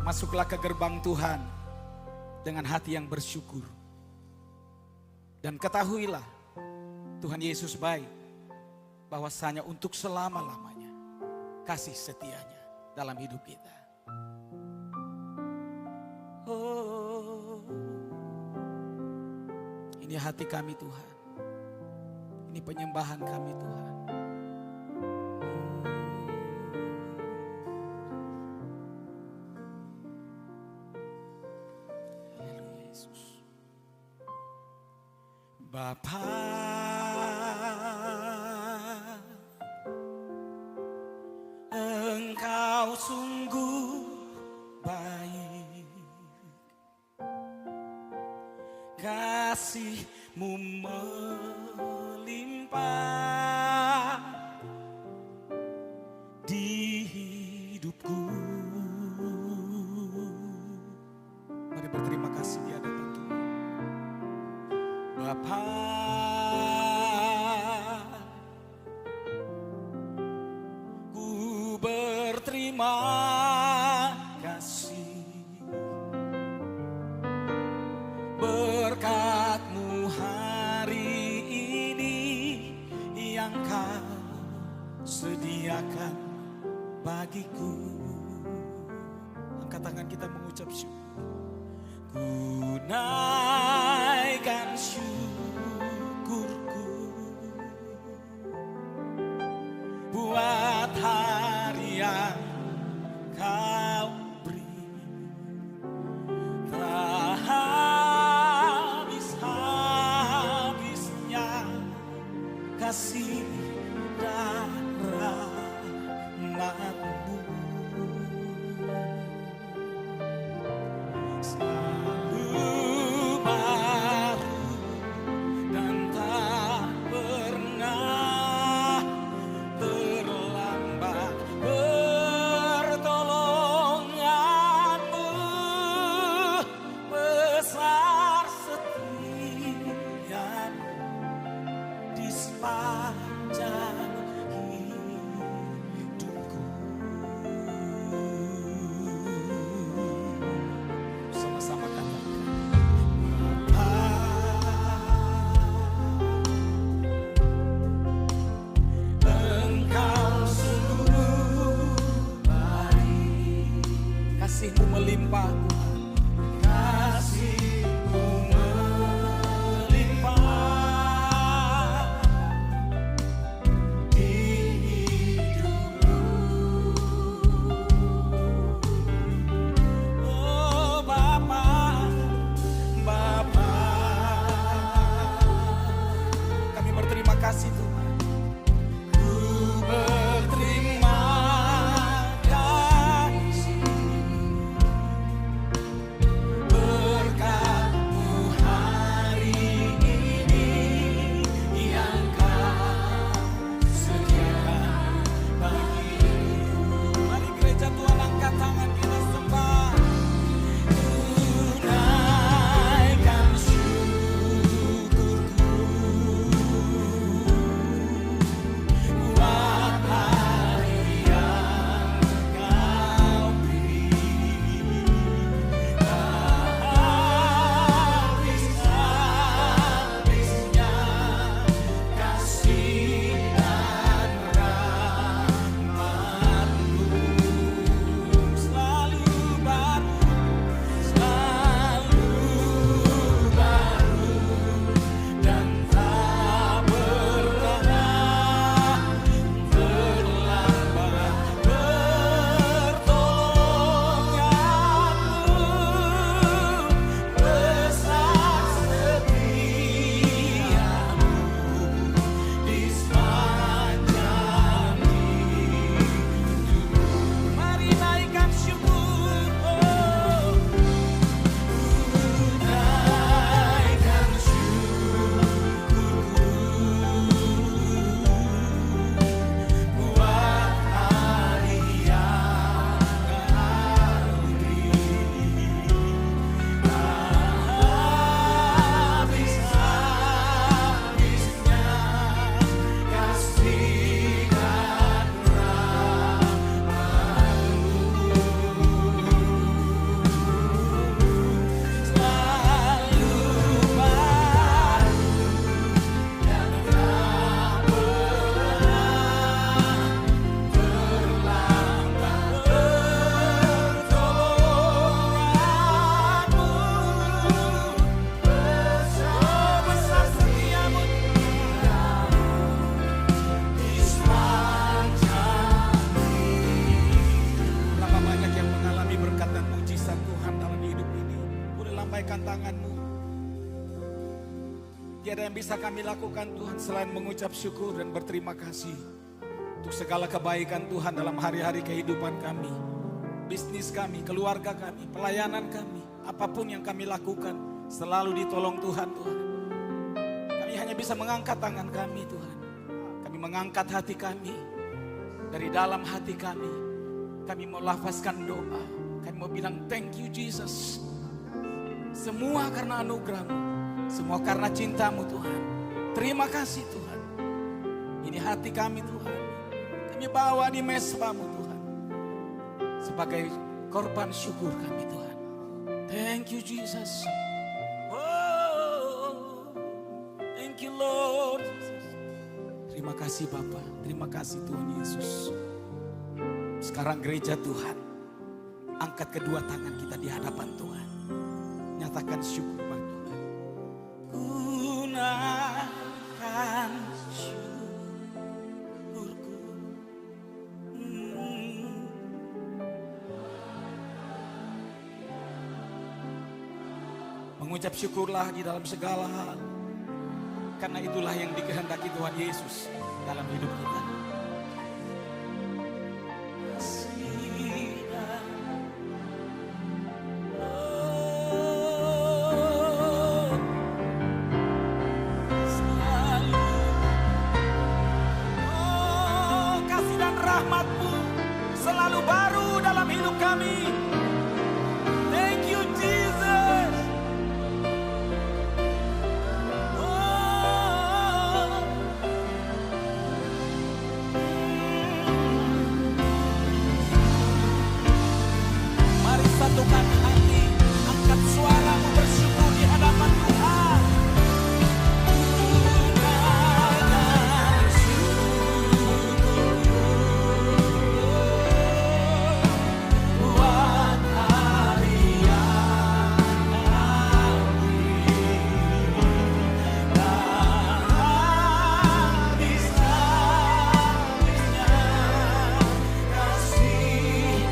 Masuklah ke gerbang Tuhan dengan hati yang bersyukur. Dan ketahuilah Tuhan Yesus baik, bahwasanya untuk selama-lamanya kasih setianya dalam hidup kita. Oh, ini hati kami Tuhan. Ini penyembahan kami Tuhan. Haleluya Yesus. Bapa, Engkau sungguh baik, kasih-Mu melimpah di hidupku. Mari berterima kasih di hadapan Tuhan. Bapa, ku berterima kasih berkat-Mu hari ini yang Kau sediakan bagiku. Angkat tangan kita mengucap syukur. Ku naikkan syukurku buat hari yang Kau beri. Tak habis-habisnya kasih dan rahmat-Mu. Selalu baru dan tak pernah terlambat pertolongan-Mu. Besar setia-Mu di sepanjang hidupku. Sama-sama katakan, Bapa, Engkau sungguh baik, kasih-Mu melimpah Tuhan, kasih-Mu melimpah di hidupku. Oh Bapa, Bapa, kami berterima kasih Tuhan. Ku berterima kasih berkat kuasa Tuhan dalam hidup ini. Boleh lambaikan tanganmu. Tiada yang bisa kami lakukan Tuhan selain mengucap syukur dan berterima kasih untuk segala kebaikan Tuhan dalam hari-hari kehidupan kami, bisnis kami, keluarga kami, pelayanan kami, apapun yang kami lakukan selalu ditolong Tuhan. Kami hanya bisa mengangkat tangan kami Tuhan. Kami mengangkat hati kami. Dari dalam hati kami mau lafazkan doa. Kami mau bilang thank you Jesus. Semua karena anugerah-Mu, semua karena cinta-Mu Tuhan. Terima kasih Tuhan. Ini hati kami Tuhan. Kami bawa di mesbah-Mu Tuhan. Sebagai korban syukur kami Tuhan. Thank you Jesus. Oh, thank you Lord. Terima kasih Bapa, terima kasih Tuhan Yesus. Sekarang gereja Tuhan, angkat kedua tangan kita di hadapan Tuhan. Nyatakan syukur bagi Tuhan. Gunakan syukurku. Mengucap syukurlah di dalam segala hal. Karena itulah yang dikehendaki Tuhan Yesus dalam hidup kita. Kasih dan rahmat-Mu selalu baru dalam hidup kami. Thank you Jesus. Satukan hati, angkat suaramu bersyukur di hadapan Tuhan. Gunakan syukurku buat hari yang kami tak habis-habisnya kasih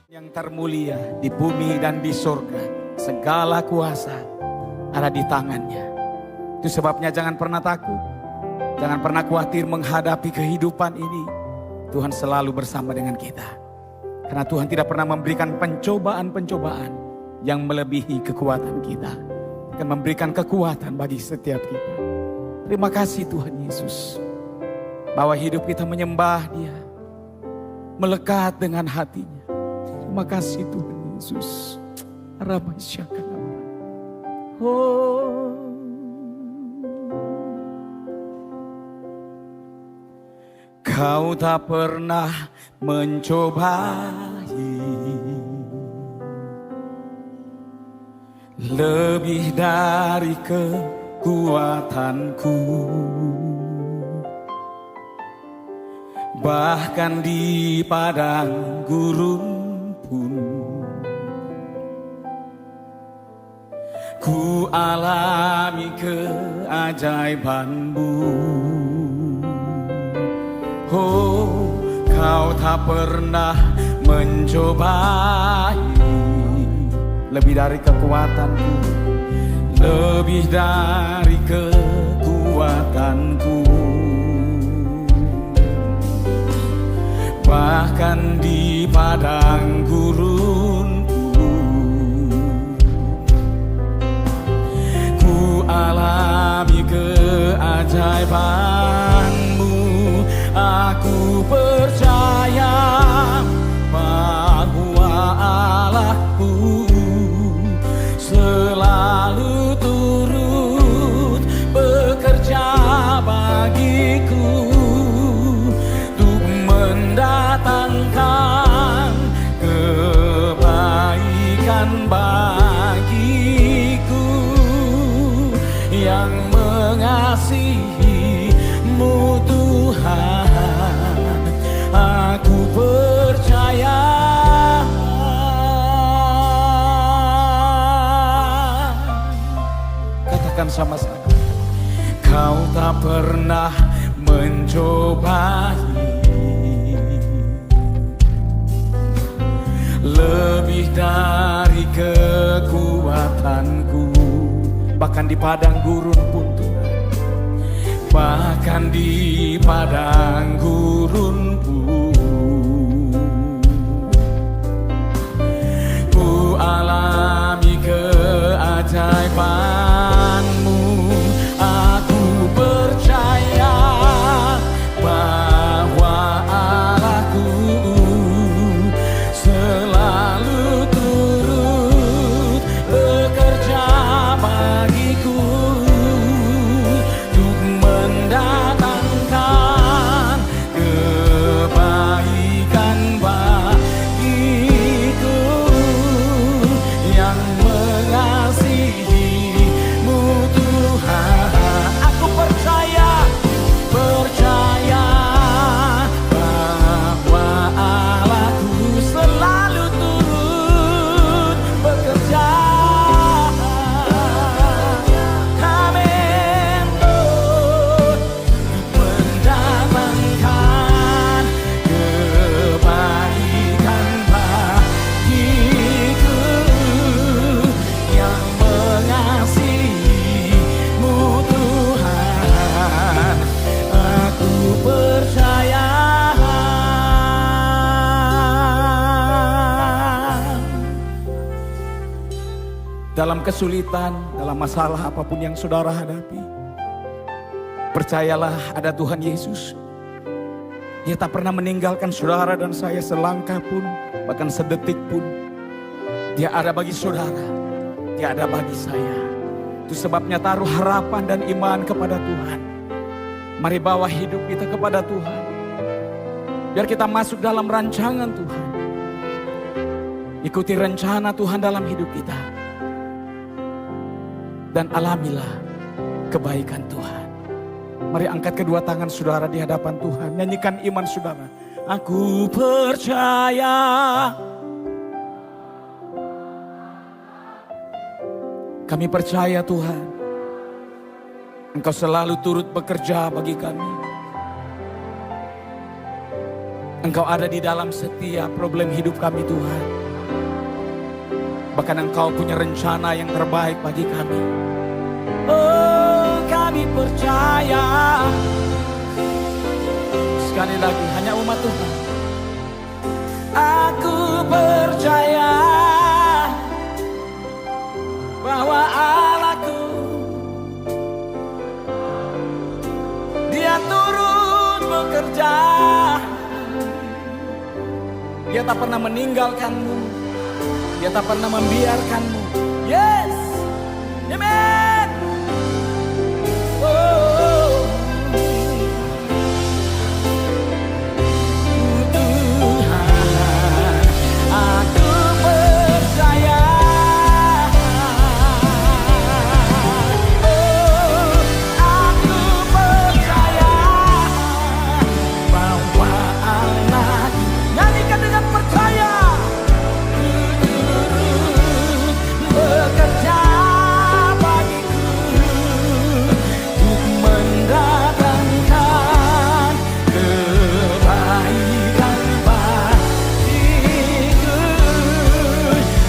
dan termulia di bumi dan di surga. Segala kuasa ada di tangannya. Itu sebabnya jangan pernah takut. Jangan pernah khawatir menghadapi kehidupan ini. Tuhan selalu bersama dengan kita. Karena Tuhan tidak pernah memberikan pencobaan-pencobaan yang melebihi kekuatan kita. Akan memberikan kekuatan bagi setiap kita. Terima kasih Tuhan Yesus. bahwa hidup kita menyembah Dia, melekat dengan hatinya. Terima kasih Tuhan Yesus. Oh, Kau tak pernah mencobai lebih dari kekuatanku. Bahkan di padang gurun pun ku alami keajaiban-Mu. Oh, Kau tak pernah mencobai lebih dari kekuatanku, lebih dari kekuatanku. Bahkan di padang gurunku ku alami keajaiban-Mu. Aku percaya bahwa Allahku selalu turut bekerja bagiku untuk mendatangkan kebaikan bagiku yang mengasihi-Mu Tuhan. Aku percaya. Katakan sama-sama. Kau tak pernah mencobai lebih dari kekuatanku. Bahkan di padang gurun pun Tuhan, bahkan di padang gurun pun ku alami keajaiban-Mu. Aku percaya bahwa Allahku selalu turut bekerja bagiku untuk mendatangkan kebaikan bagiku yang mengasihi-Mu Tuhan. Aku percaya bahwa Allahku selalu turut bekerja. Amin. Untuk mendatangkan kebaikan bagiku yang mengasihi-Mu Tuhan. Aku percaya. Dalam kesulitan, dalam masalah apapun yang saudara hadapi, percayalah ada Tuhan Yesus. Dia tak pernah meninggalkan saudara dan saya selangkah pun, bahkan sedetik pun. Dia ada bagi saudara, Dia ada bagi saya. Itu sebabnya taruh harapan dan iman kepada Tuhan. Mari bawa hidup kita kepada Tuhan, biar kita masuk dalam rancangan Tuhan. Ikuti rencana Tuhan dalam hidup kita, dan alamilah kebaikan Tuhan. Mari angkat kedua tangan saudara di hadapan Tuhan. Nyanyikan iman saudara. Aku percaya kami percaya Tuhan, Engkau selalu turut bekerja bagi kami. Engkau ada di dalam setiap problem hidup kami Tuhan. Bahkan Engkau punya rencana yang terbaik bagi kami. Oh, kami percaya. Sekali lagi, hanya umat Tuhan. Aku percaya bahwa Allahku, Dia turut bekerja. Dia tak pernah meninggalkanmu. Dia tak pernah membiarkanmu. Yes, amen. Oh, Tuhan, aku percaya. Oh, aku percaya bahwa Allah, nyanyikan dengan percaya, bekerja bagiku untuk mendatangkan kebaikan bagiku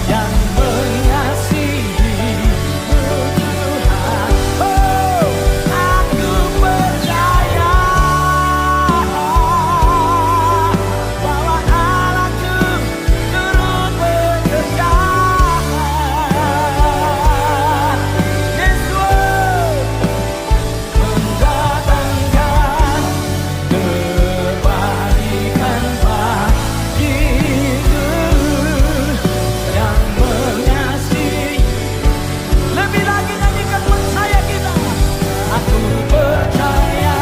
yang mengasihi Tuhan. Oh, aku percaya bahwa Allahku turut bekerja. Yesus mendatangkan kebaikan bagiku yang mengasihi. Lebih lagi nyanyikan percaya kita. Aku percaya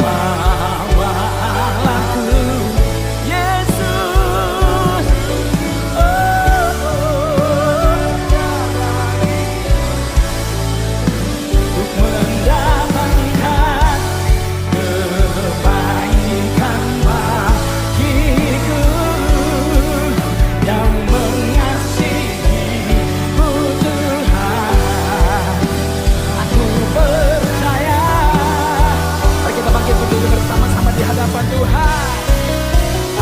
bahwa Allahku Yesus, untuk mendatangkan kebaikan bagiku yang mengasihimu Tuhan. Aku percaya. Mari kita bangkit berdiri bersama-sama di hadapan Tuhan.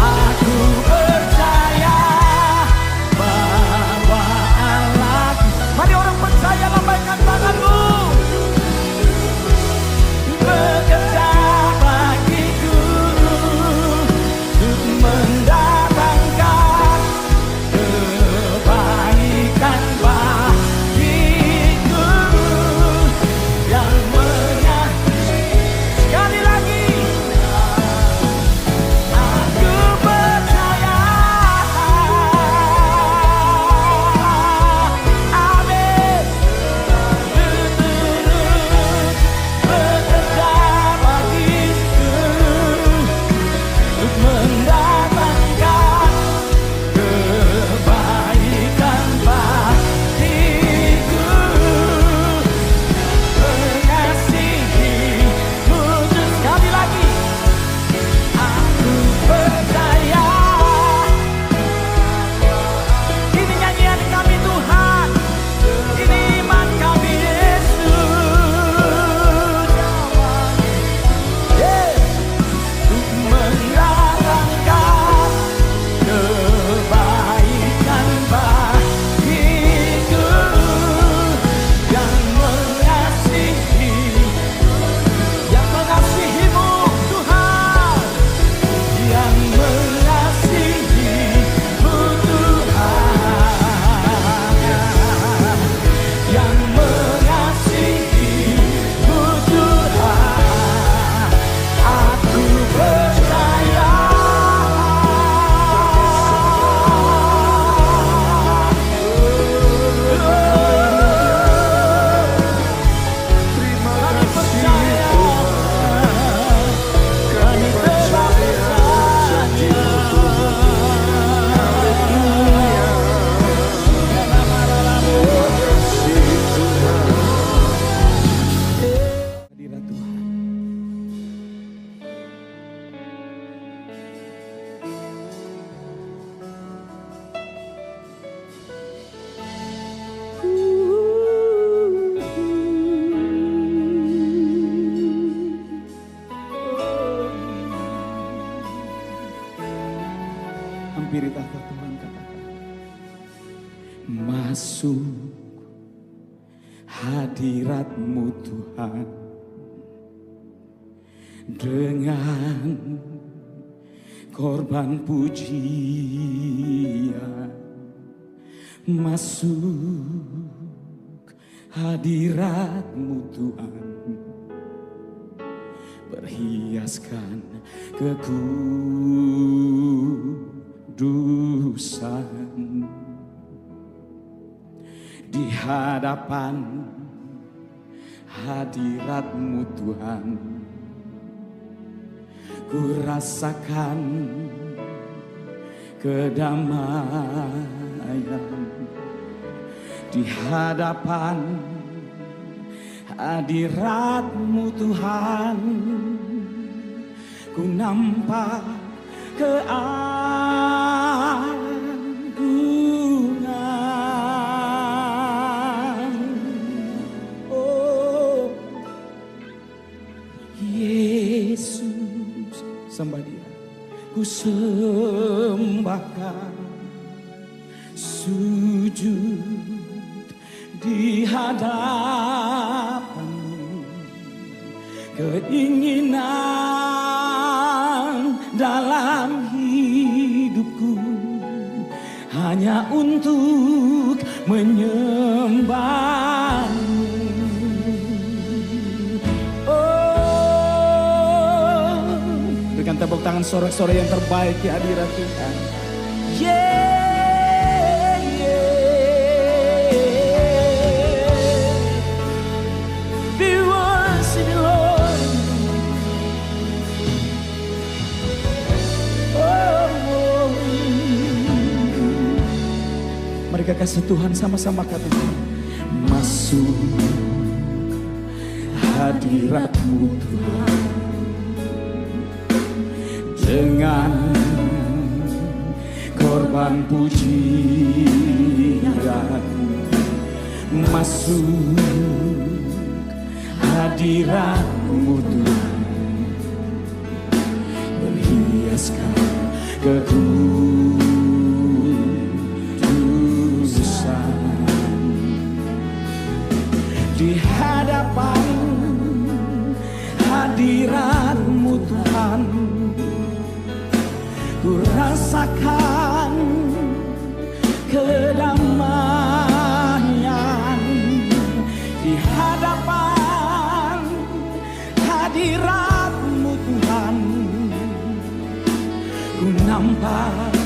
Aku percaya bahwa Allah. Mari orang percaya, lambaikan tanganmu. Bekerja bagiku untuk mendatangkan kebaikan bagiku yang mengasihi. Sekali lagi, aku percaya. Amin. Bekerja bagiku untuk mendatangkan kebaikan bagiku, mengasihimu. Sekali lagi, aku percaya. Ini nyanyian kami Tuhan, ini iman kami Yesus. Yes, untuk mendatangkan kebaikan bagiku yang mengasihi, yang mengasihimu Tuhan, yang mengasihimu Tuhan, yang mengasihimu Tuhan. Aku percaya. Kami percaya. Kami telah percaya. Hadirat Tuhan. Hampiri tahta Tuhan, katakan, masuk hadirat-Mu Tuhan dengan korban pujian. Masuk hadirat-Mu Tuhan berhiaskan kekudusan di hadapan hadirat-Mu Tuhan. Ku rasakan kedamaian di hadapan hadirat-Mu Tuhan. Ku nampak keagungan. Oh Yesus, sembah Dia. Ku sembahkan, sujud di hadapan-Mu. Keinginan dalam hidupku hanya untuk menyembah-Mu. Oh, berikan tepuk tangan sorak-sorai yang terbaik di hadirat Tuhan. Mereka kasih Tuhan sama-sama katakan, masuk hadirat-Mu Tuhan dengan korban pujian. Masuk hadirat-Mu Tuhan, berhiaskan di hadapan hadirat-Mu Tuhan. Ku rasakan kedamaian di hadapan hadirat-Mu Tuhan. Ku nampak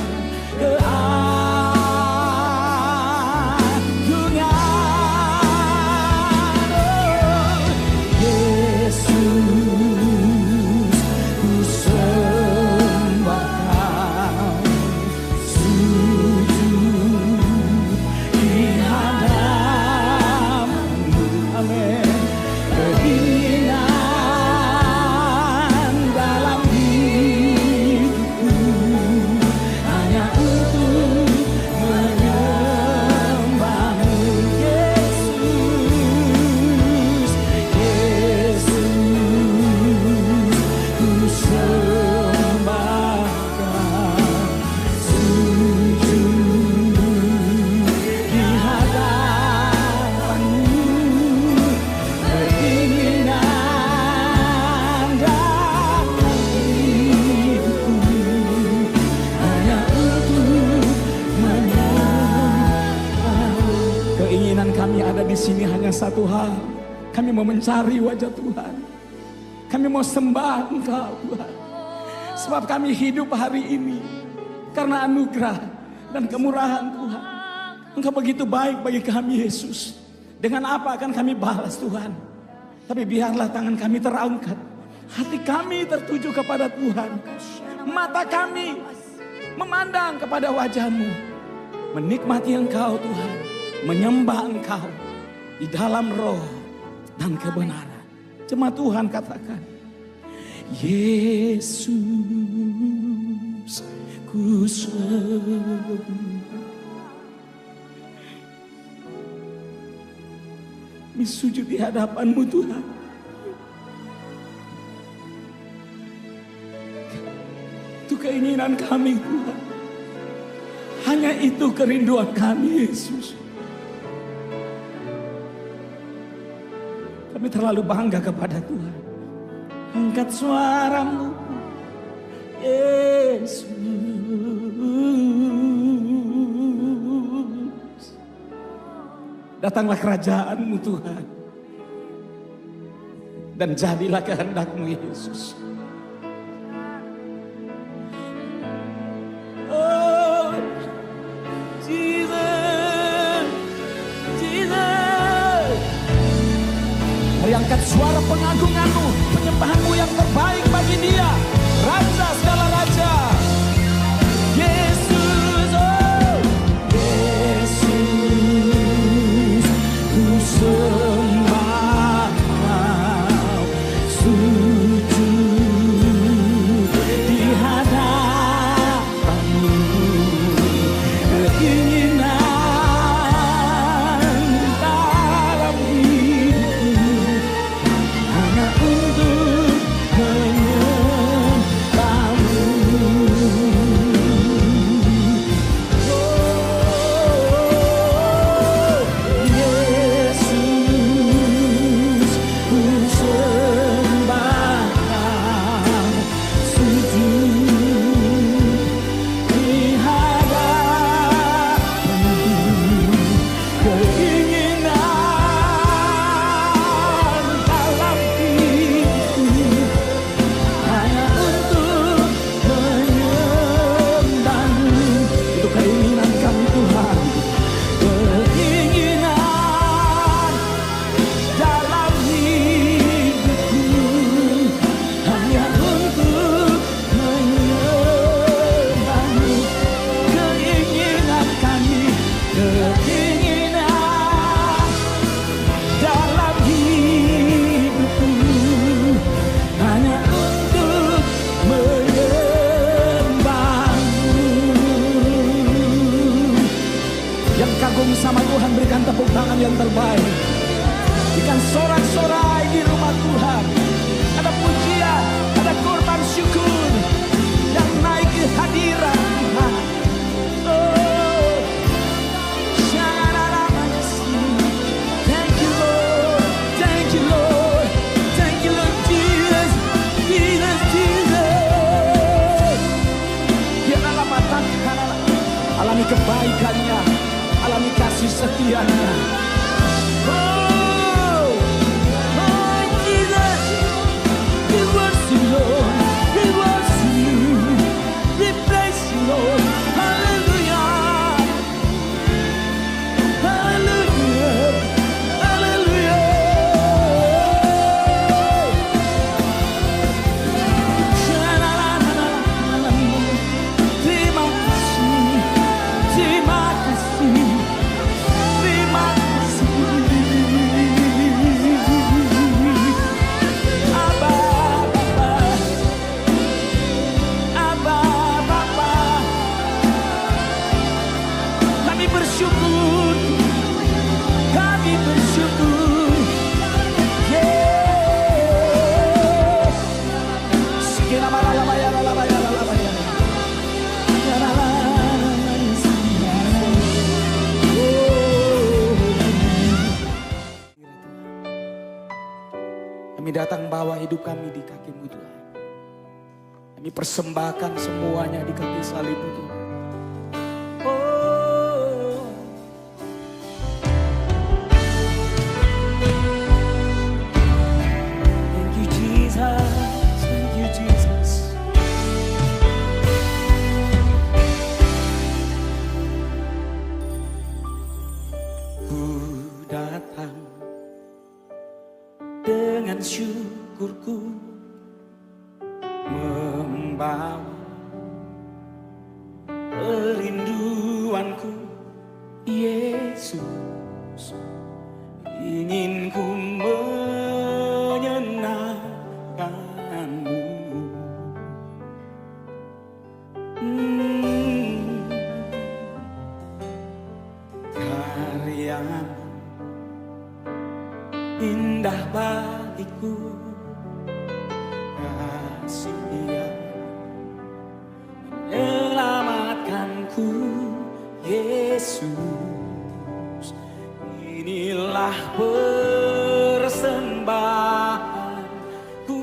sini hanya satu hal. Kami mau mencari wajah Tuhan. Kami mau sembah Engkau Tuhan. Sebab kami hidup hari ini karena anugerah dan kemurahan Tuhan. Engkau begitu baik bagi kami Yesus. Dengan apa akan kami balas Tuhan? Tapi biarlah tangan kami terangkat, hati kami tertuju kepada Tuhan, mata kami memandang kepada wajah-Mu, menikmati Engkau Tuhan, menyembah Engkau di dalam roh dan kebenaran. Jemaat Tuhan katakan, Yesus ku sembah. Kami sujud di hadapan-Mu Tuhan. Itu keinginan kami Tuhan. Hanya itu kerinduan kami Yesus. Kami terlalu bangga kepada Tuhan. Angkat suara-Mu Yesus. Datanglah kerajaan-Mu Tuhan. Dan jadilah kehendak-Mu Yesus. Oh Jesus, Jesus. Mari angkat suara pengagungan-Mu, penyembahan-Mu yang terbaik bagi Dia, Raja segala raja. Yesus, oh Yesus, ku sembah, sujud di hadapan-Mu. Keinginan dalam hidupku hanya untuk menyembah-Mu. Oh, Yesus, ku sembah, sujud di hadapan-Mu. Keinginan dalam hidupku hanya untuk menyembah-Mu. Itu keinginan kami Tuhan. Keinginan dalam hidupku hanya untuk menyembah-Mu. Keinginan kami, keinginan dalam hidupku hanya untuk menyembah-Mu. Yang kagum sama Tuhan, berikan tepuk tangan yang terbaik. Berikan sorak-sorai di rumah Tuhan. Ada pujian, ada korban syukur yang naik ke hadirat Tuhan. Oh, thank you Lord, thank you Lord, thank you Lord Jesus, Jesus, Jesus. Biarlah matang, alami kebaikannya, alami kasih setianya. Oh, oh Jesus, we worship you Lord, we worship you, we praise you Lord. Hallelujah, hallelujah, hallelujah. Terima kasih, terima kasih, terima kasih. Abba, Bapa, Abba, Bapa, kami bersyukur, kami bersyukur. Yeah. Sikira malalabaya, lalabaya, lalabaya. Kami datang bawa hidup kami di kaki-Mu Tuhan. Kami persembahkan semuanya di kaki salib-Mu Tuhan. Oh, thank you Jesus, thank you Jesus. Ku datang dengan syukurku, membawa kerinduanku, Yesus. Ingin ku menyenangkan-Mu. Karya-Mu indah bagiku, kasih yang menyelamatkanku, Yesus. Inilah persembahanku.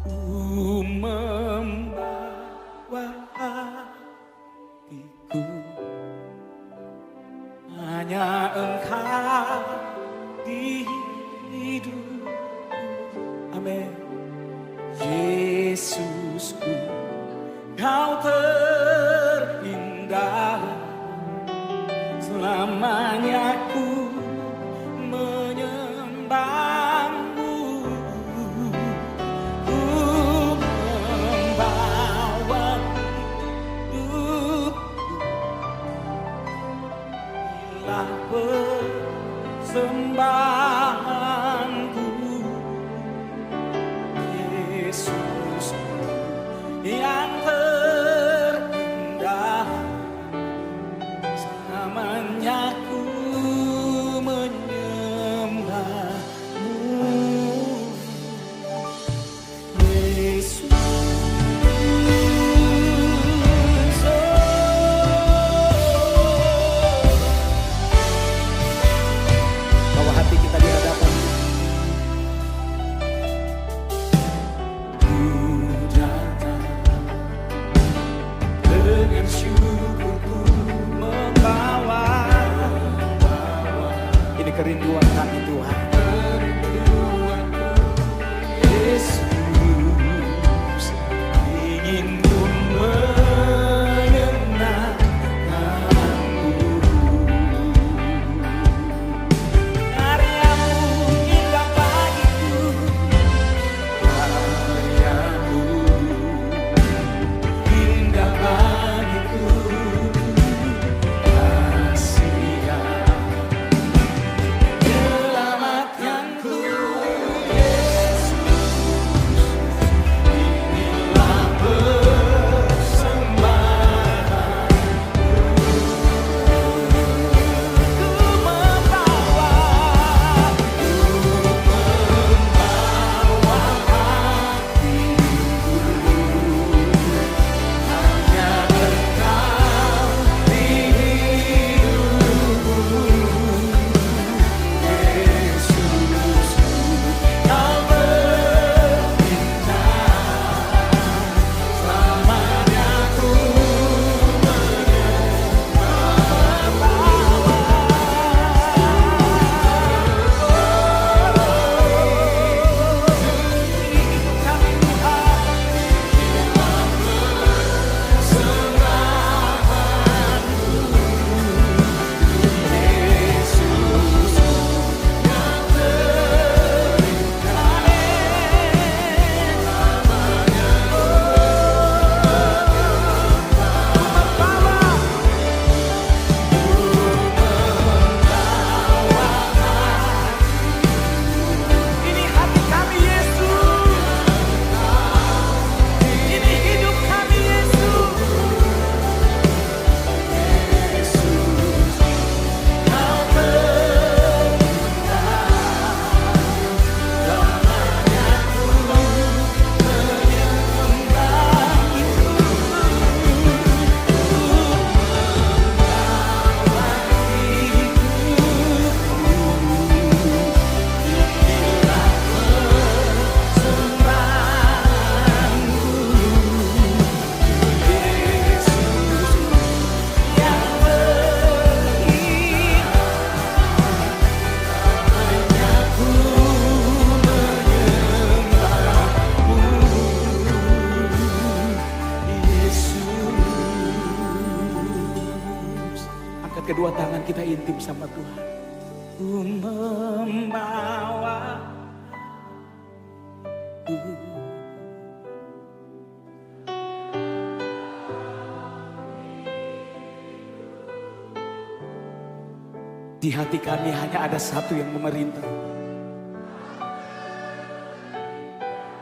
Ku membawa hatiku hanya Amin. Yesusku, Kau terindah, selamanya ku menyembahmu. Ku membawa hiduplah persembahanku. Yesus yang terindah, selamanya ku menyembahmu. Yesus, bawa hati kita di hadapan. Dengan syukurku membawa, ini kerinduan kami Tuhan. Yesus, ingin ku menyenangkanmu. Karyamu indah bagiku, karyamu indah bagiku. Asia selamatkanku. Yesus, inilah persembahanku. Ku membawa hatiku hanya Engkau di hidupku. Yesus, Kau berindah, selamanya ku ini hati kami Yesus, ini hidup kami Yesus. Yesus, Kau berindah, selamanya ku menyembahmu. Angkat kedua tangan, kita intim sama Tuhan. Ku membawa di hati kami hanya ada satu yang memerintah,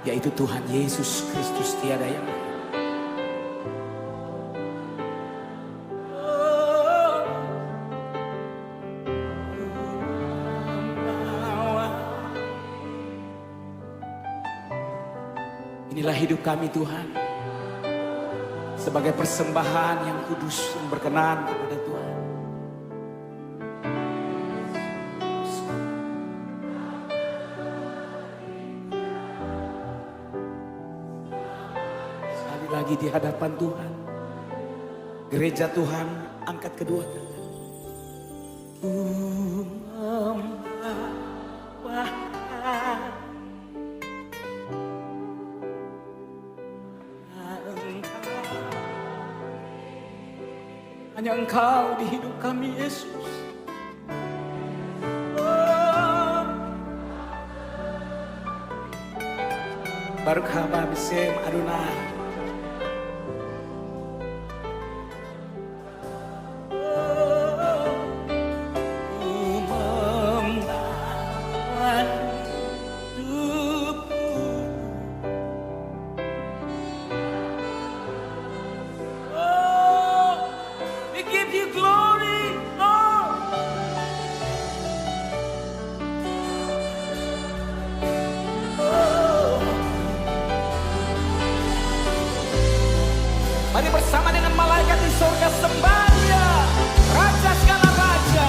yaitu Tuhan Yesus Kristus, tiada yang lain. Inilah hidup kami Tuhan, sebagai persembahan yang kudus yang berkenan kepada Tuhan. Sekali lagi di hadapan Tuhan, gereja Tuhan, angkat kedua tangan. membawa Hanya Engkau di hidup kami, Yesus. Baruch haba b'shem Adonai. Mari bersama dengan malaikat di surga sembah Dia, Raja segala raja.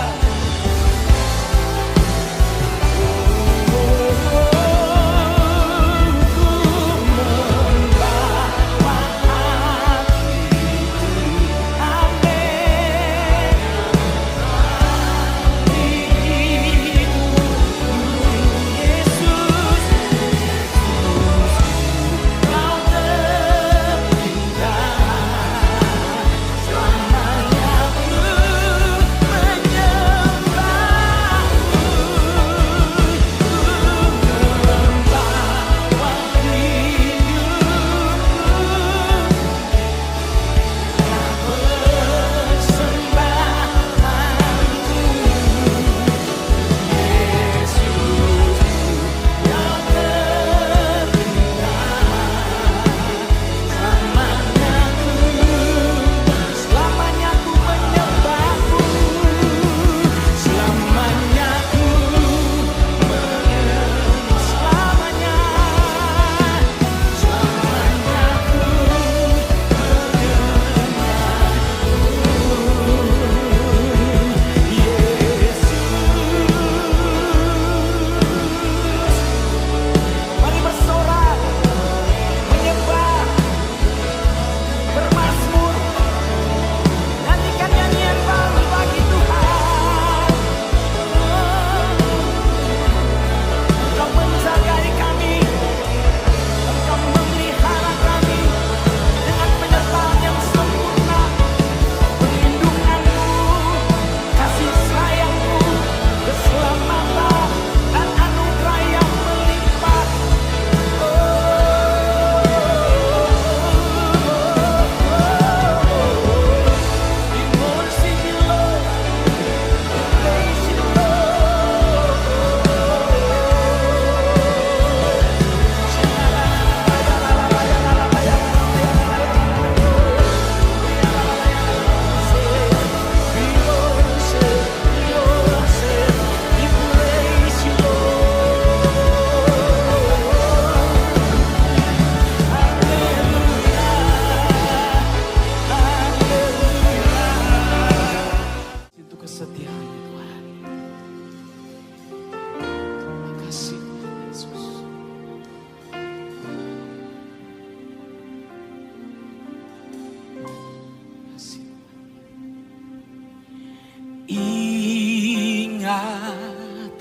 Ingat,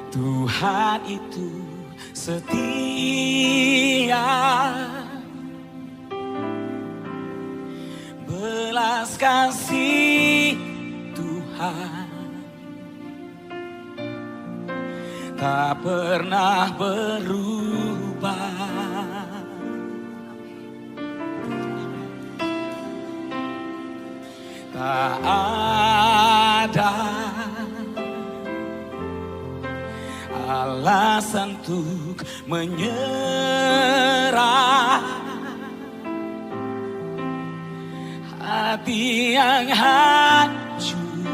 Tuhan itu setia, belas kasih Tuhan tak pernah berubah. Tak ada alasan untuk menyerah. Hati yang hancur,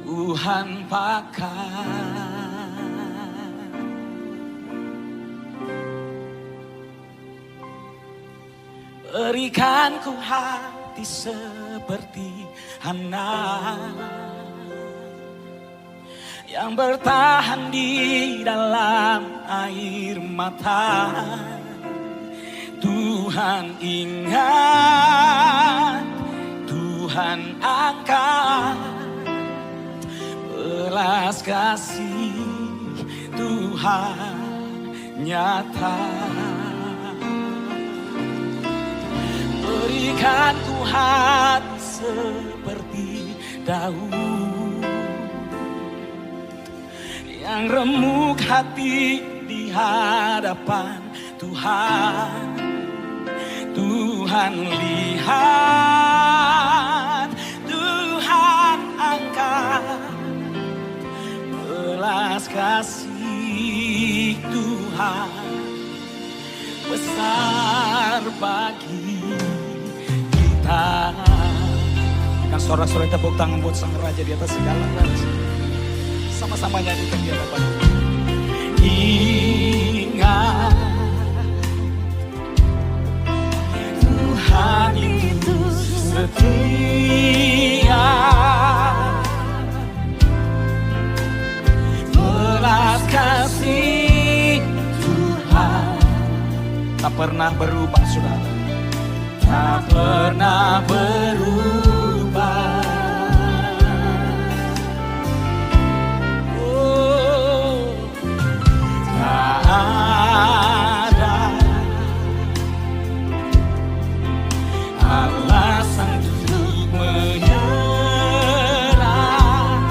Tuhan pakai. Berikan ku hati seperti Hana yang bertahan di dalam air mata. Tuhan ingat, Tuhan angkat, belas kasih Tuhan nyata. Berikan ku hati seperti Daud, yang remuk hati di hadapan Tuhan. Tuhan lihat, Tuhan angkat, belas kasih Tuhan besar bagi kita. Kan sorak-sorai tepuk tangan buat sang raja di atas segala raja. Sama-sama nyanyikan di hadapan. Ingat, Tuhan itu setia, belas kasih Tuhan tak pernah berubah, saudara. Tak pernah berubah. Oh, tak ada alasan untuk menyerah.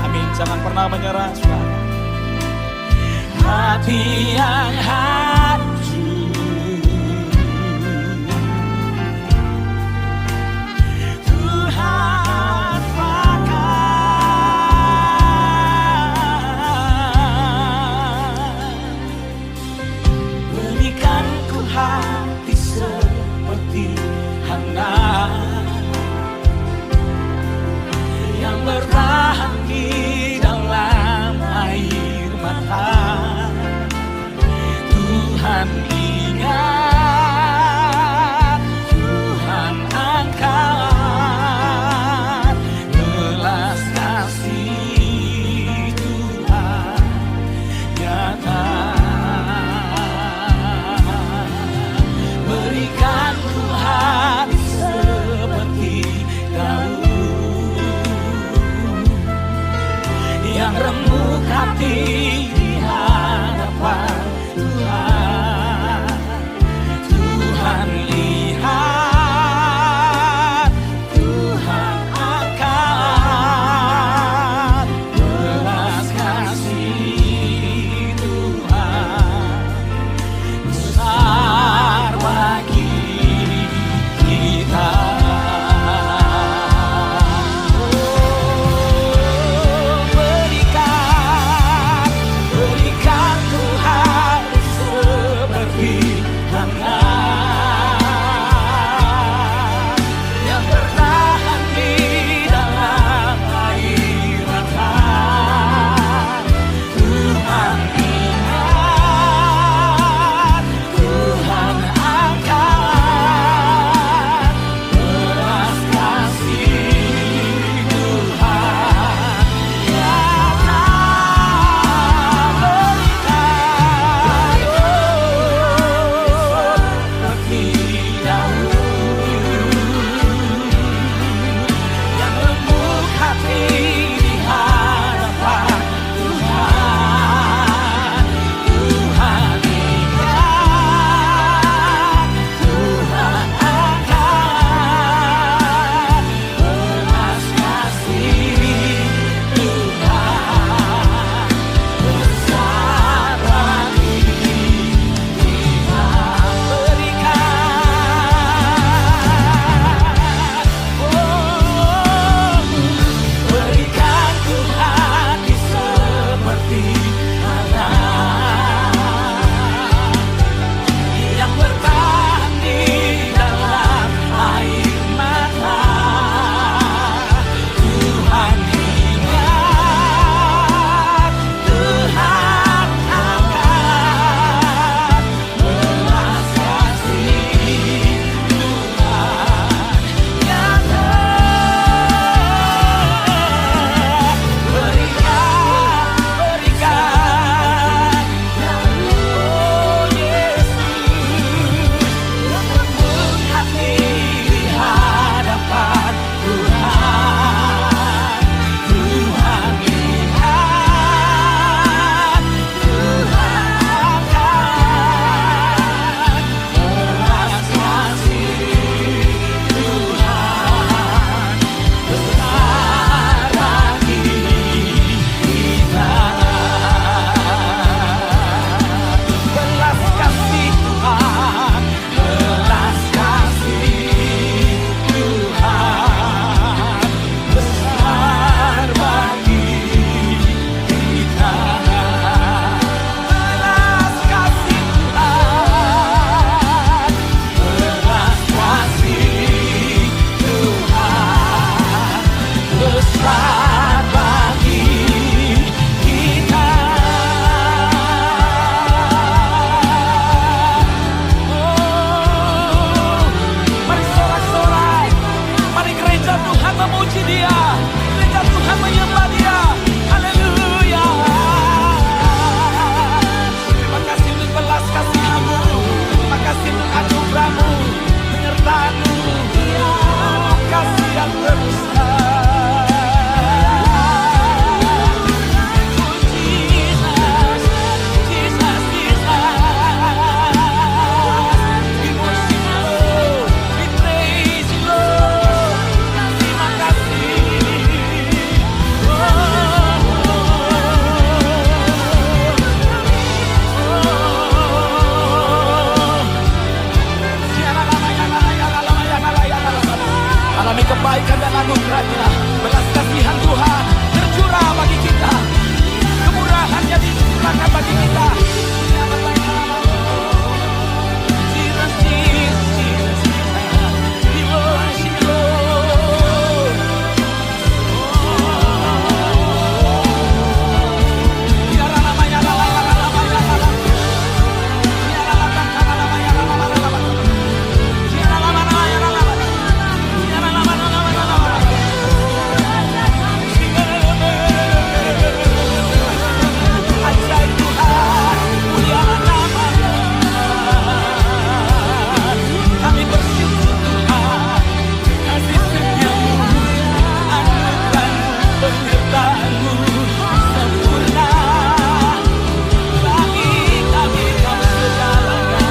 Amin, jangan pernah menyerah, saudara. Hati yang hancur, Tuhan pakai. Berikan ku hati seperti Hana, yang bertahan di dalam air mata. Tuhan ingat, Tuhan angkat, belas kasih Tuhan nyata. Berikan ku hati seperti Daud, yang remuk hati di hadapan Tuhan. Tuhan lihat, Tuhan angkat, belas kasih Tuhan besar bagi kita. Oh, berikan Tuhan Kemurahan Tuhan tercurah bagi kita. Kemurahan-Nya dicurahkan bagi kita. Jesus, Jesus, Jesus, we worship you, Lord. Biarlah namanya ajaib Tuhan, mulialah nama-Nya. Kami bersyukur Tuhan, kasih setia-Mu, anugerah-Mu, penyertaan-Mu sempurna bagi kami Kau segalanya.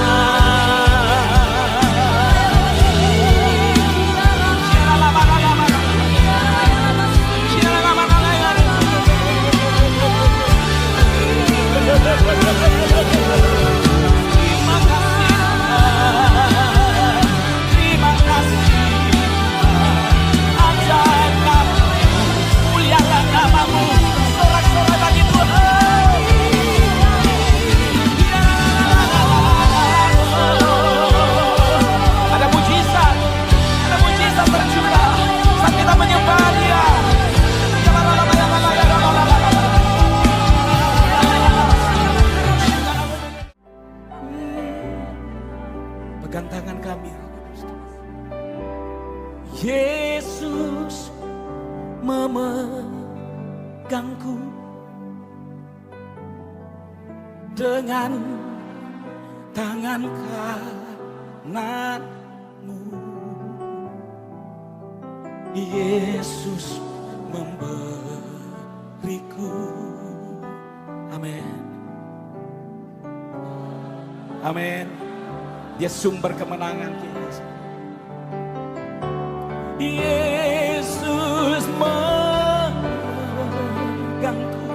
Terima kasih Tuhan, terima kasih ajaib Kamu, mulialah nama-Mu, sorak-sorai bagi Tuhan. Ada mujizat tercurah saat kita menyembah Dia. Pegang tangan kami. Yesus memegangku dengan tangan kanan-Mu. Yesus memberiku. Amin. Amin. Dia sumber kemenangan kita. Yesus memegangku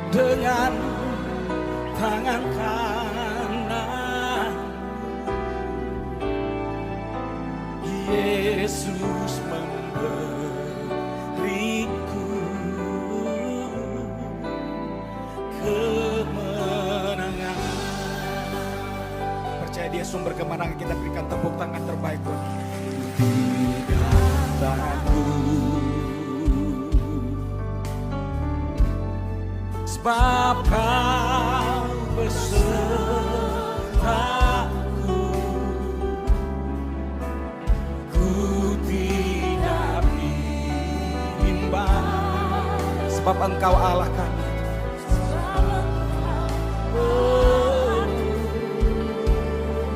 dengan tangan kanan. Yesus memberiku kemenangan. Percaya Dia sumber kemenangan, kita berikan tepuk tangan terbaik buat Dia. Tanganku, sebab Kau besertaku, ku tidak bimbang, sebab Engkau Allah kami.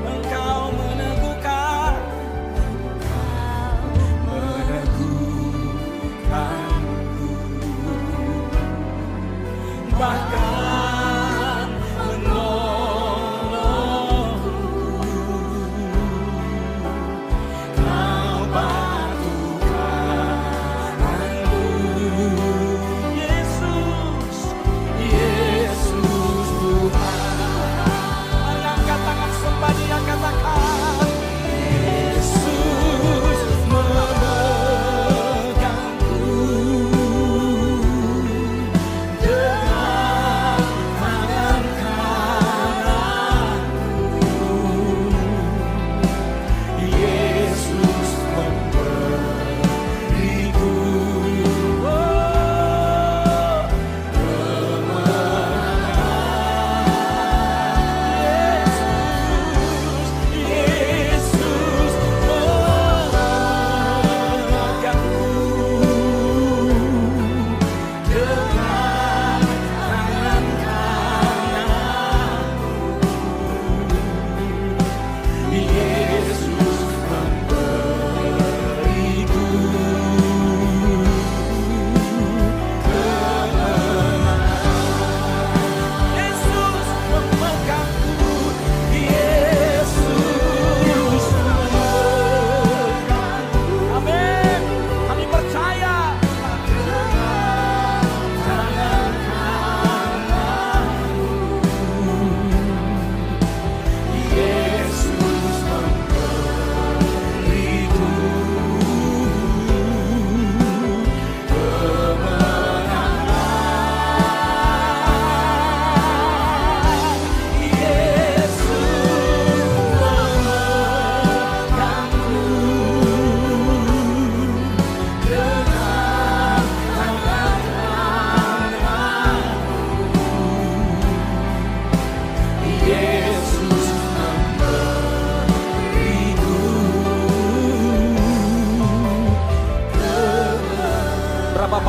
Engkau meneguhkanku, bahkan menolongku. Kau batu karangku, Yesus.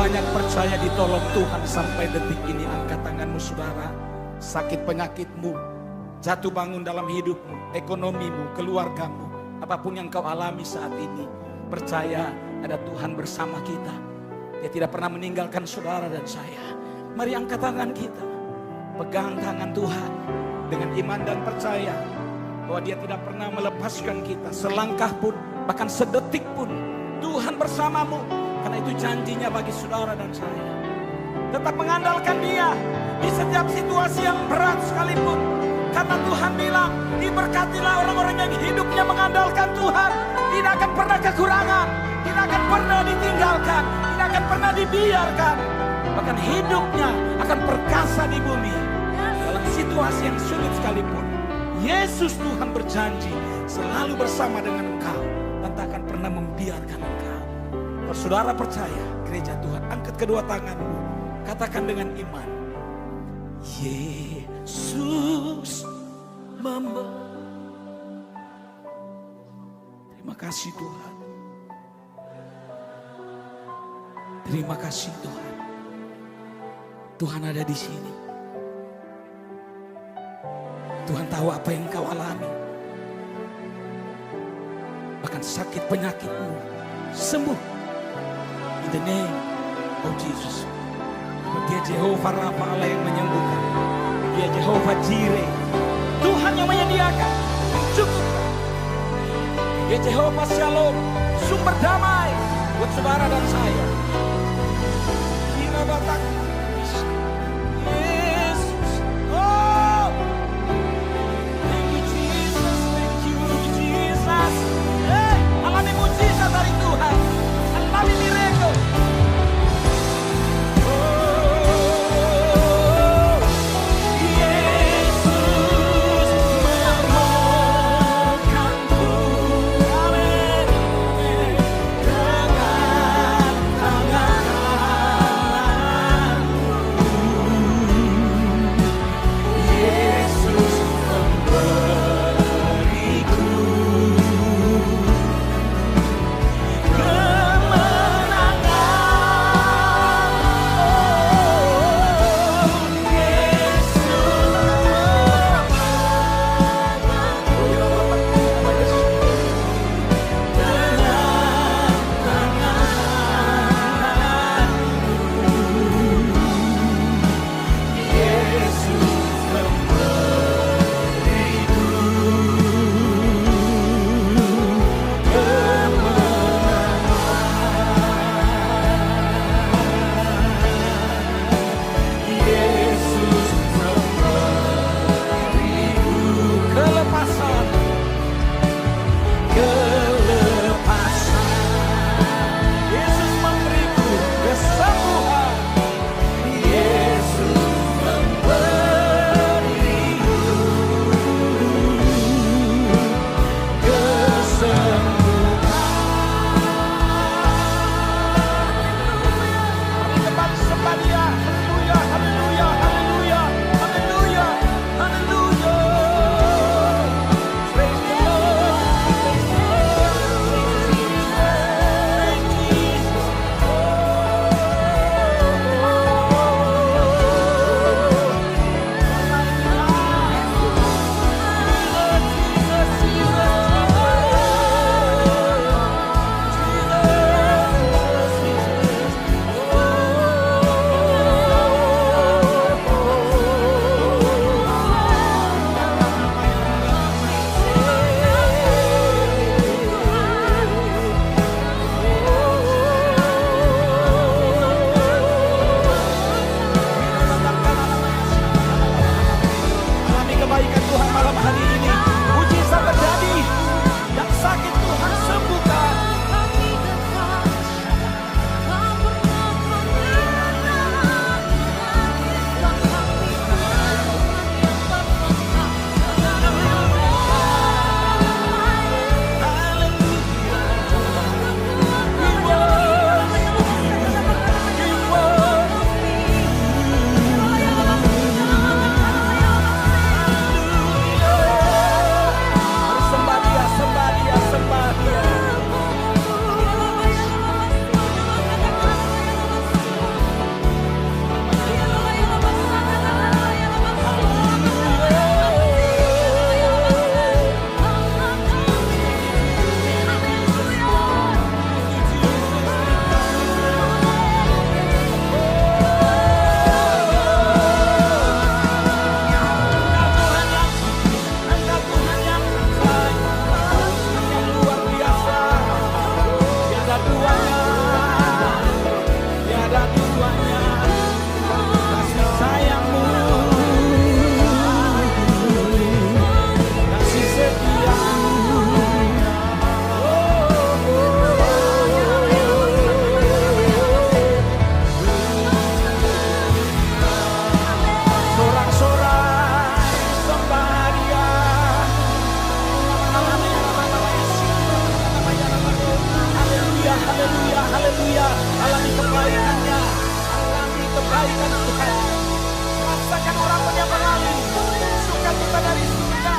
banyak percaya ditolong Tuhan sampai detik ini? Angkat tanganmu saudara. Sakit penyakitmu, jatuh bangun dalam hidupmu, ekonomimu, keluargamu, apapun yang kau alami saat ini, percaya ada Tuhan bersama kita. Dia tidak pernah meninggalkan saudara dan saya. Mari angkat tangan kita, pegang tangan Tuhan dengan iman dan percaya bahwa Dia tidak pernah melepaskan kita selangkah pun, bahkan sedetik pun. Tuhan bersamamu, karena itu janjinya bagi saudara dan saya. Tetap mengandalkan Dia di setiap situasi yang berat sekalipun, karena Tuhan bilang, diberkatilah orang-orang yang hidupnya mengandalkan Tuhan. Tidak akan pernah kekurangan, tidak akan pernah ditinggalkan, tidak akan pernah dibiarkan. Bahkan hidupnya akan perkasa di bumi. Dalam situasi yang sulit sekalipun, Yesus Tuhan berjanji selalu bersama dengan engkau dan tak akan pernah membiarkan engkau. Kalau saudara percaya, gereja Tuhan, angkat kedua tanganmu, katakan dengan iman, Yesus Terima kasih Tuhan. Terima kasih Tuhan. Tuhan ada di sini. Tuhan tahu apa yang kau alami. Bahkan sakit penyakitmu sembuh. In the name of Jesus. Dia Jehovah Rafa, Allah yang menyembuhkan. Dia Jehovah Jireh, Tuhan yang menyediakan, cukup. Dia Jehovah Shalom, sumber damai buat saudara dan saya. Kira batak Yesus. Oh, thank you Jesus, thank you Jesus. Alami mujizat dari Tuhan, alami miracle. Haleluya. Alami kebaikannya, alami kebaikan Tuhan. Rasakan orang yang berlari, sukacita dari surga.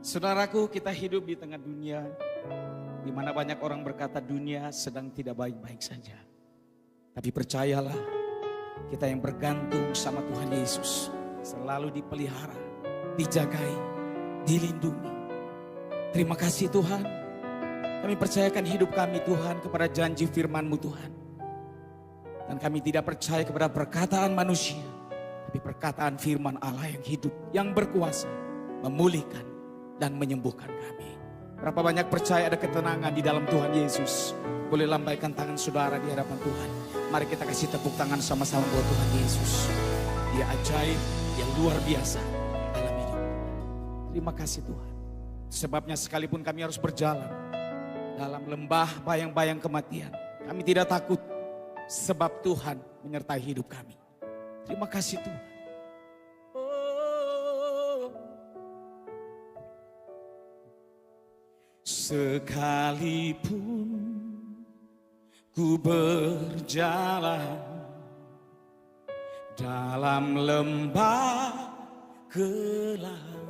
Saudaraku, kita hidup di tengah dunia di mana banyak orang berkata dunia sedang tidak baik-baik saja. Tapi percayalah, kita yang bergantung sama Tuhan Yesus selalu dipelihara, dijagai, dilindungi. Terima kasih Tuhan. Kami percayakan hidup kami Tuhan kepada janji firman-Mu Tuhan. Dan kami tidak percaya kepada perkataan manusia, tapi perkataan firman Allah yang hidup, yang berkuasa, memulihkan dan menyembuhkan kami. Berapa banyak percaya ada ketenangan di dalam Tuhan Yesus. Boleh lambaikan tangan saudara di hadapan Tuhan. Mari kita kasih tepuk tangan sama-sama buat Tuhan Yesus. Dia ajaib, dia luar biasa dalam hidup. Terima kasih Tuhan. Sebabnya sekalipun kami harus berjalan dalam lembah bayang-bayang kematian, kami tidak takut sebab Tuhan menyertai hidup kami. Terima kasih Tuhan. Sekalipun ku berjalan dalam lembah kelam,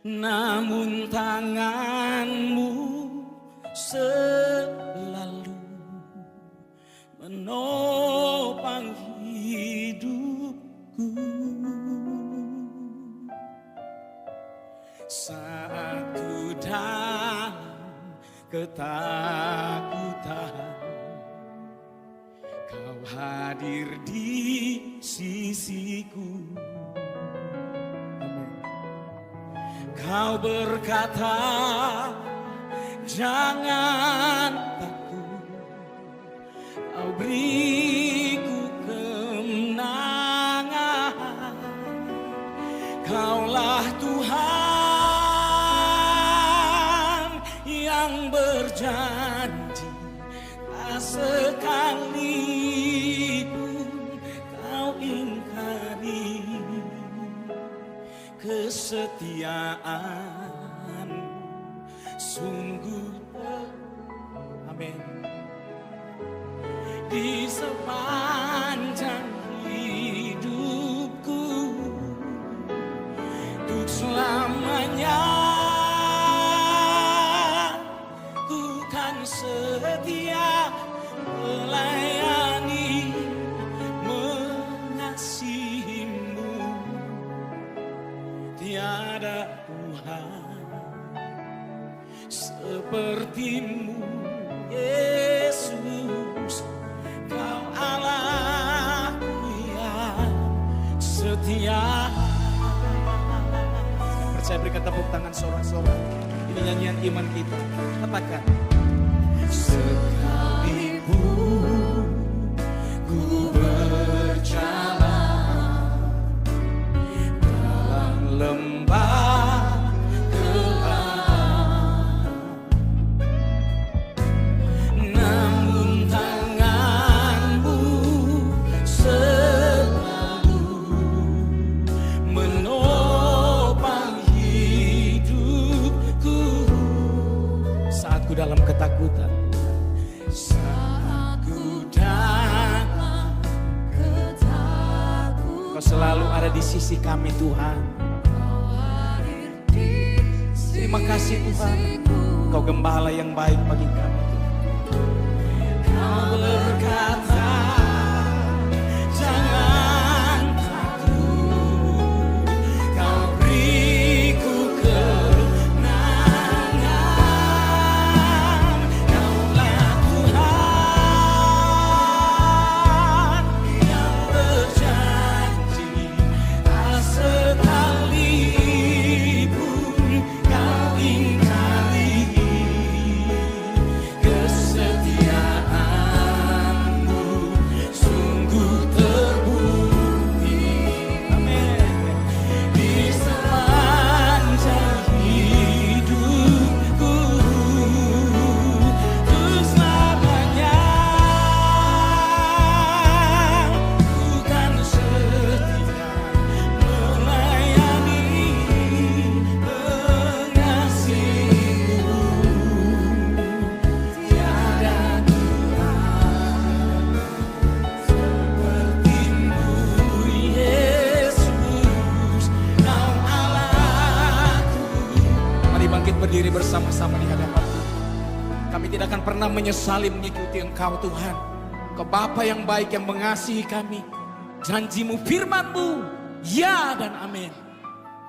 namun tangan-Mu selalu menopang hidupku. Saat ku dalam ketakutan, Kau hadir di sisiku. Amin. Kau berkata, jangan takut, Kau beriku kemenangan. Kaulah Tuhan yang berjanji, tak sekalipun Kau ingkari kesetiaan sungguh amin. Di sepanjang hidupku, untuk selamanya setia melayani, mengasihi-Mu. Tiada Tuhan seperti-Mu, Yesus. Kau Allah-Ku yang setia. Percaya, berikan tepuk tangan sorak-sorak. Ini nyanyian iman kita. Katakan. Sekalipun ku berjalan dalam lembah kelam, namun tangan-Mu selalu menopang hidupku. Saat ku dalam ketakutan, Kau selalu ada di sisi kami Tuhan. Terima kasih Tuhan, Kau gembala yang baik bagi kami. Kau berkata, jangan takut, Kau beriku kemenangan. Kaulah Tuhan yang berjanji, tak sekalipun Kau ingkari kesetiaan-Mu. berdiri bersama-sama di hadapan Tuhan. Kami tidak akan pernah menyesali mengikuti Engkau Tuhan. Engkau Bapa yang baik yang mengasihi kami. Janji-Mu, firman-Mu, ya dan amin.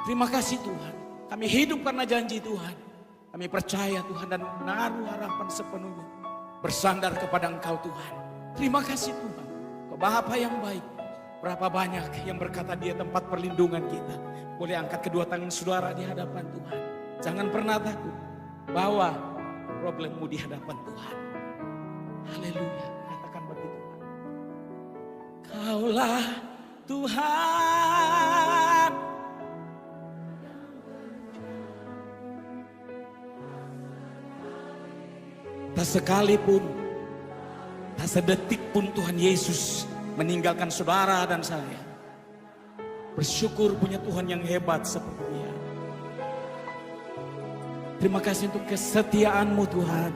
Terima kasih Tuhan. Kami hidup karena janji Tuhan. Kami percaya Tuhan dan menaruh harapan sepenuhnya. Bersandar kepada Engkau Tuhan. Terima kasih Tuhan. Engkau Bapa yang baik. Berapa banyak yang berkata Dia tempat perlindungan kita. Boleh angkat kedua tangan saudara di hadapan Tuhan. Jangan pernah takut. Bawa problemmu di hadapan Tuhan. Haleluya. Katakan bagi Tuhan. Kaulah Tuhan. Tak sekalipun, tak sedetik pun Tuhan Yesus meninggalkan saudara dan saya. Bersyukur punya Tuhan yang hebat seperti Dia. Terima kasih untuk kesetiaan-Mu Tuhan.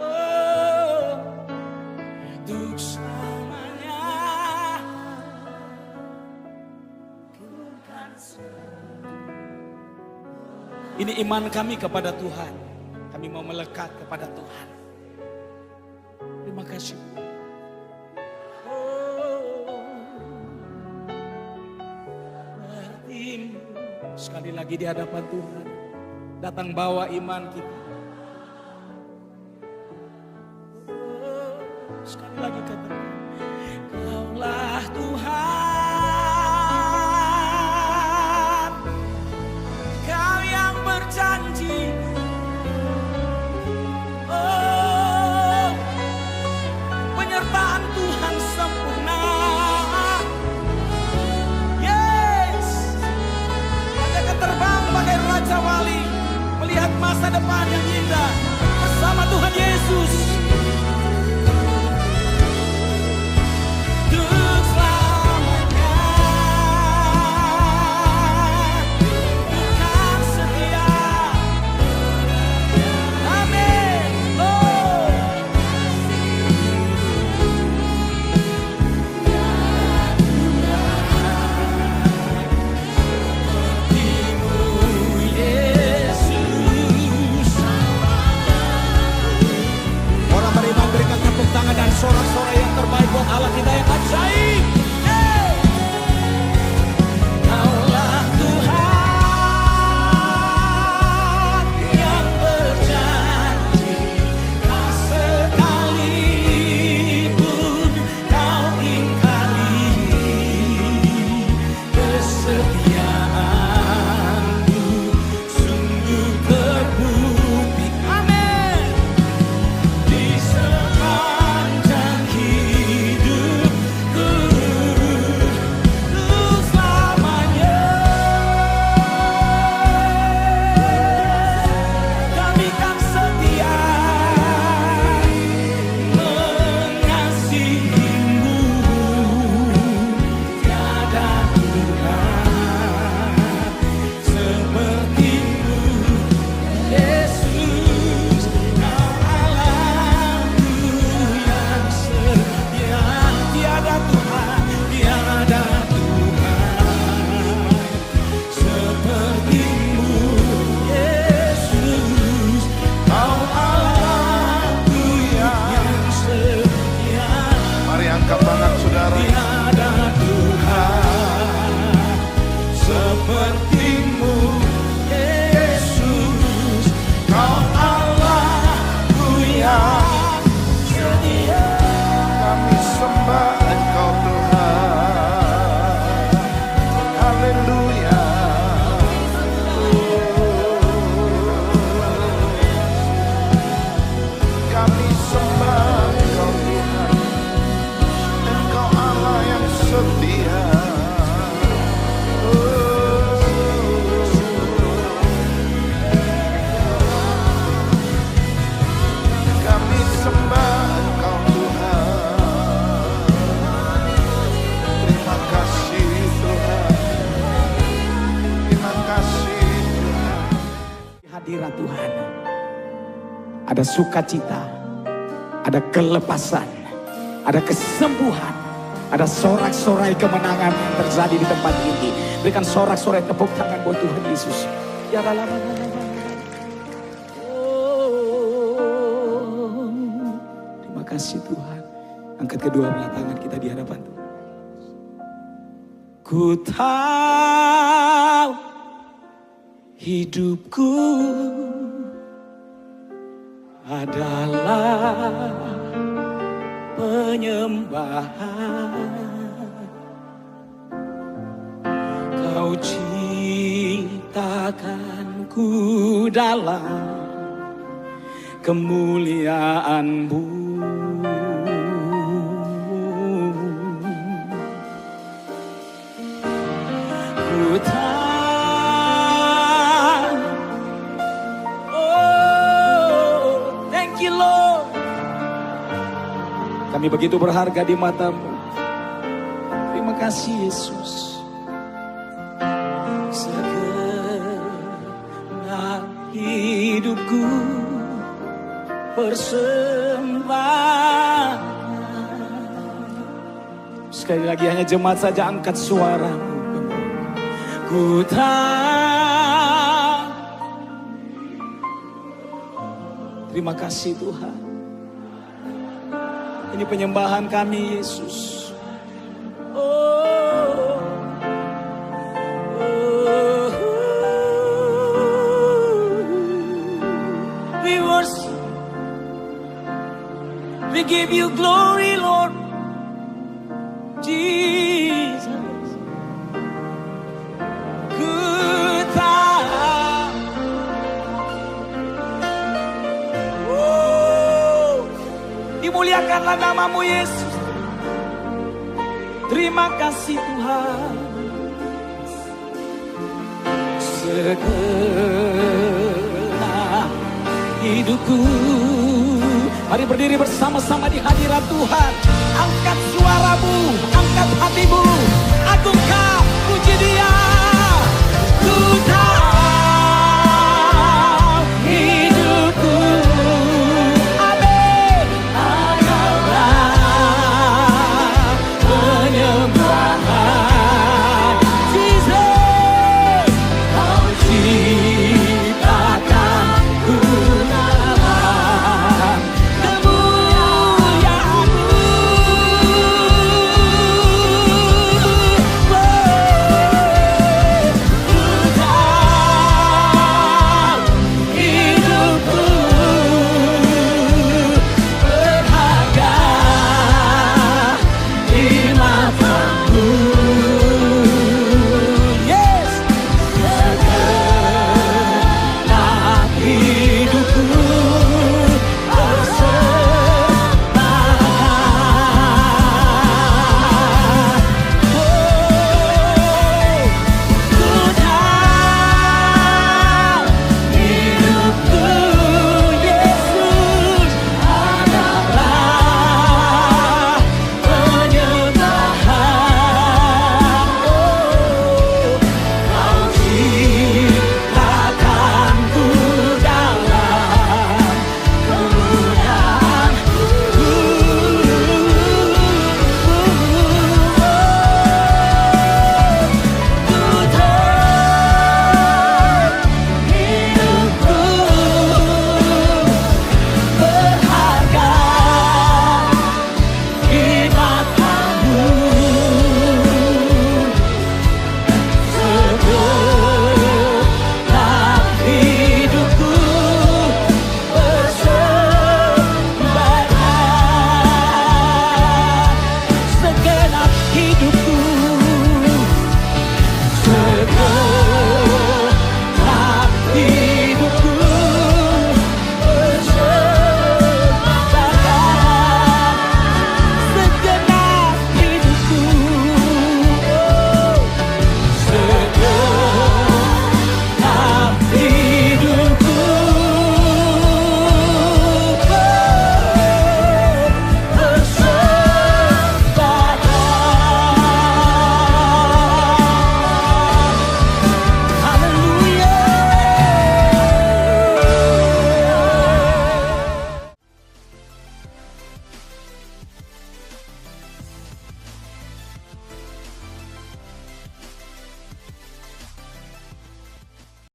Oh, untuk selamanya. Ini iman kami kepada Tuhan. Kami mau melekat kepada Tuhan. Terima kasih. Sekali lagi di hadapan Tuhan. Datang bawa iman kita. Sekali lagi katakan. Kaulah Tuhan. Kau yang berjanji. Oh, penyertaan Tuhan sempurna. Yes. Ada terbang bagai Raja Wali. Melihat masa depan yang indah. Bersama Tuhan Yesus. Dan sorak-sorai yang terbaik buat Allah kita yang ajaib. Kaulah Tuhan yang berjanji, tak sekalipun kau ingkari kesetiaan-Mu sungguh terbukti. Amin. Di hadirat Tuhan ada sukacita, ada kelepasan, ada kesembuhan, Ada sorak-sorai kemenangan yang terjadi di tempat ini. Berikan sorak-sorai tepuk tangan buat Tuhan Yesus. Ya terima kasih Tuhan. Angkat kedua belah tangan kita di hadapan Tuhan. Ku tahu hidupku adalah penyembahan. Kau ciptakanku dalam kemuliaan-Mu. Ku tahu, oh, thank you Lord. Kami begitu berharga di mata-Mu. Terima kasih Yesus. Segenap hidupku persembahan. Sekali lagi hanya jemaat saja angkat suaramu. Ku tahu. Terima kasih Tuhan. Ini penyembahan kami Yesus. Oh, oh, we worship. We give you glory, Lord Jesus. Good time. Dimuliakanlah nama-Mu Yesus. Terima kasih Tuhan. Segenap hidupku. Mari berdiri bersama-sama di hadirat Tuhan. Angkat suaramu.